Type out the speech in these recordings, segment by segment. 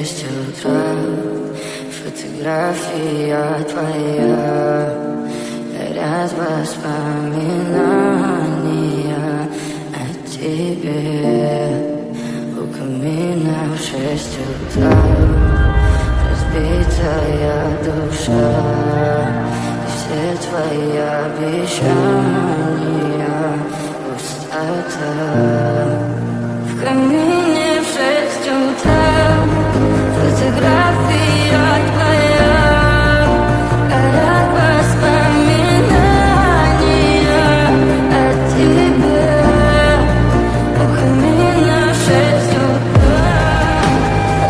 6 утра. Фотография твоя, горят воспоминания о тебе. У камина в 6 утра, разбитая душа, и все твои обещания пустота. В камине в 6 утра, фотография твоя, горят воспоминания о тебе. У камина в 6 утра,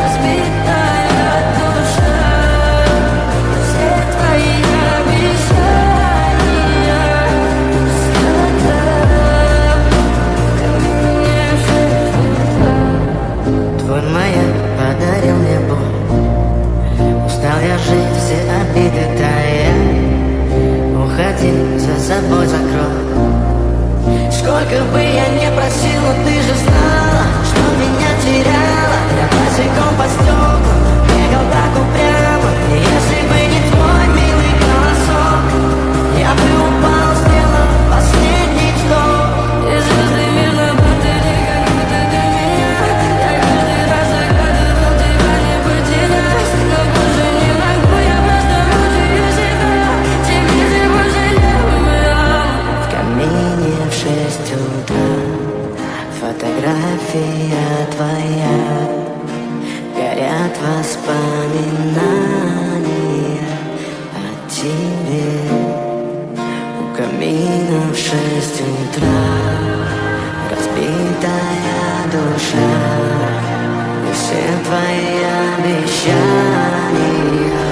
разбитая душа, и все твои обещания пустота. В камине в 6 утра. Твой маяк подарил мне боль. Устал я жить, все обиды тая. Уходи, за собой закрой. Сколько бы я не просил, но ты же знала, что меня теряла. Я босиком по стеклам бегал так упрямо. И если бы не твой милый голосок, я бы упал, сделав последний вздох. И звезды мирно будили, как будто ты меня. Я каждый раз загадывал тебя не потерять, но больше не могу, я просто мучаю себя. Тебе же пожалел меня. В камине в 6 утра, фотография твоя, горят воспоминания о тебе. У камина в 6 утра, разбитая душа, и все твои обещания